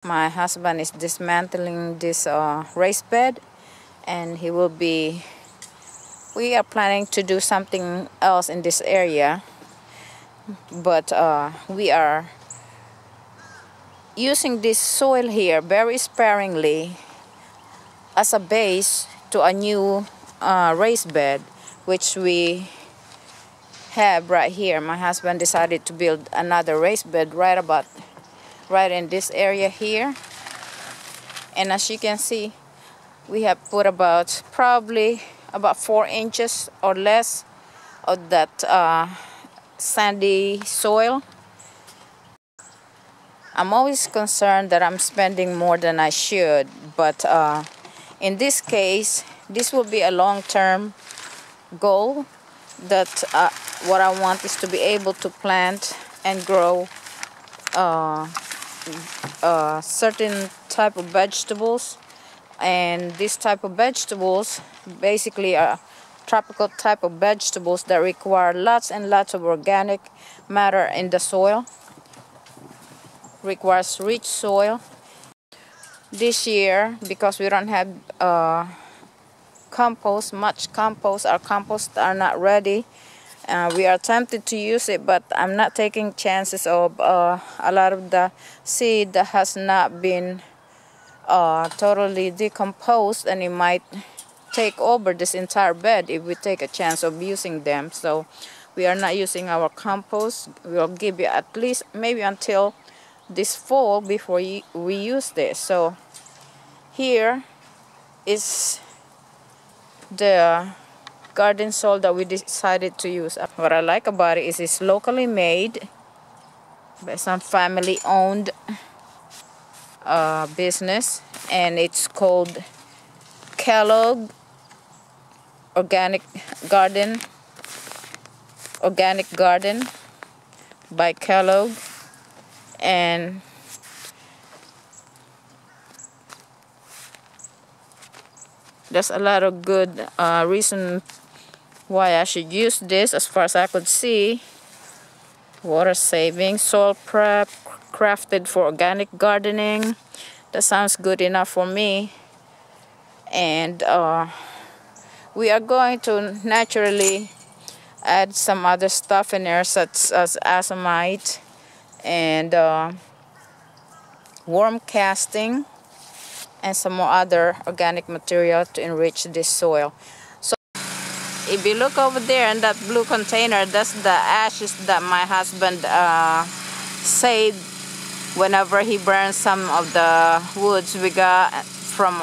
My husband is dismantling this raised bed, and we are planning to do something else in this area, but we are using this soil here very sparingly as a base to a new raised bed, which we have right here. My husband decided to build another raised bed right in this area here, and as you can see, we have put probably about 4 inches or less of that sandy soil. I'm always concerned that I'm spending more than I should, but in this case, this will be a long-term goal. That what I want is to be able to plant and grow certain type of vegetables, and this type of vegetables basically are tropical type of vegetables that require lots and lots of organic matter in the soil, requires rich soil. This year, because we don't have much compost, our compost are not ready. We are tempted to use it, but I'm not taking chances of a lot of the seed that has not been totally decomposed, and it might take over this entire bed if we take a chance of using them. So we are not using our compost. We'll give it at least maybe until this fall before we use this. So here is the garden soil that we decided to use. What I like about it is it's locally made by some family-owned business, and it's called Kellogg Organic Garden by Kellogg. And there's a lot of good reason why I should use this. As far as I could see, water saving, soil prep, crafted for organic gardening. That sounds good enough for me. And we are going to naturally add some other stuff in there, such as azomite and worm casting and some more other organic material to enrich this soil. So if you look over there in that blue container, that's the ashes that my husband saved whenever he burned some of the woods we got from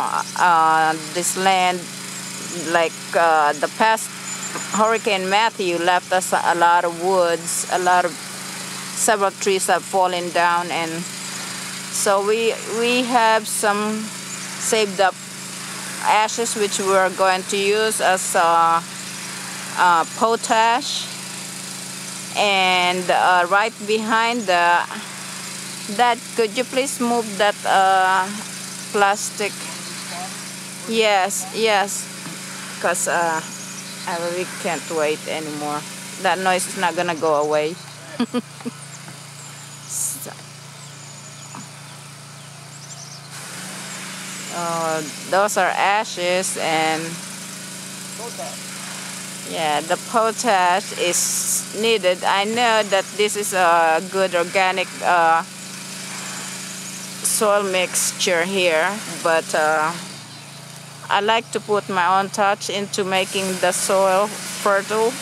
this land. Like the past Hurricane Matthew left us a lot of woods, several trees have fallen down, and so we have some saved up ashes which we're going to use as potash. And right behind that, could you please move that plastic? Yes, because I really can't wait anymore. That noise is not gonna go away. So, those are ashes, and yeah, the potash is needed. I know that this is a good organic soil mixture here, but I like to put my own touch into making the soil fertile.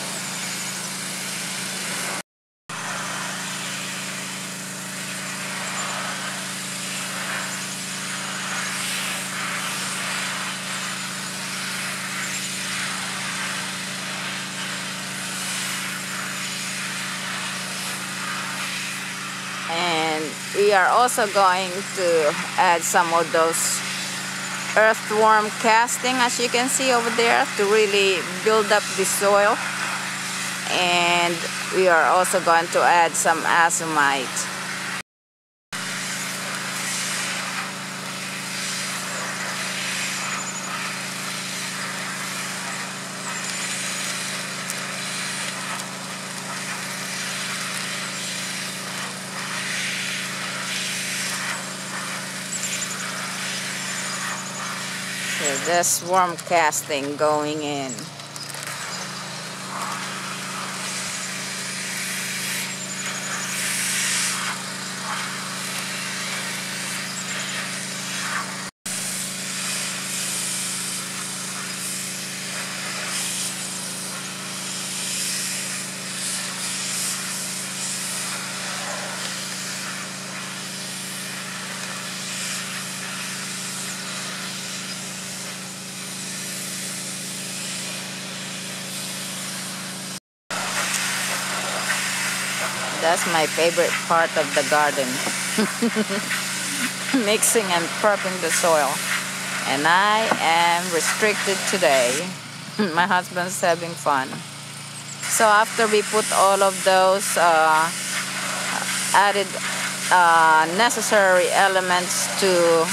And we are also going to add some of those earthworm casting, as you can see over there, to really build up the soil. And we are also going to add some azomite. This worm casting going in. That's my favorite part of the garden. Mixing and prepping the soil. And I am restricted today. My husband's having fun. So after we put all of those added necessary elements to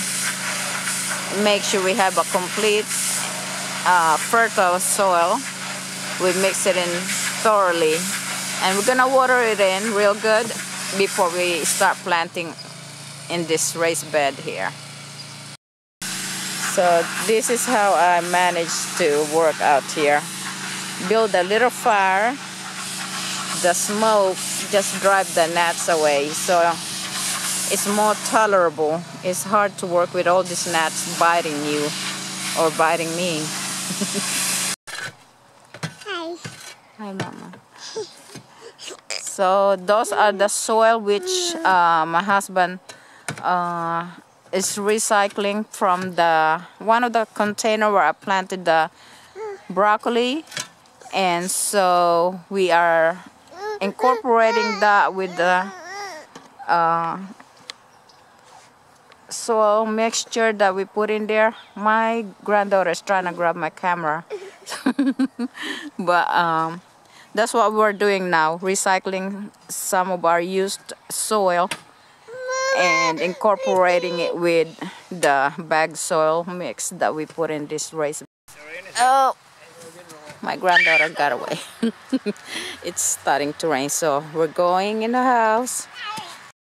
make sure we have a complete fertile soil, we mix it in thoroughly. And we're gonna water it in real good before we start planting in this raised bed here. So this is how I managed to work out here. Build a little fire. The smoke just drive the gnats away, so it's more tolerable. It's hard to work with all these gnats biting you or biting me. Hi. Hi, Mama. So those are the soil which my husband is recycling from one of the container where I planted the broccoli, and so we are incorporating that with the soil mixture that we put in there. My granddaughter is trying to grab my camera, but that's what we're doing now, recycling some of our used soil and incorporating it with the bag soil mix that we put in this raised bed. Oh, my granddaughter got away. It's starting to rain, so we're going in the house.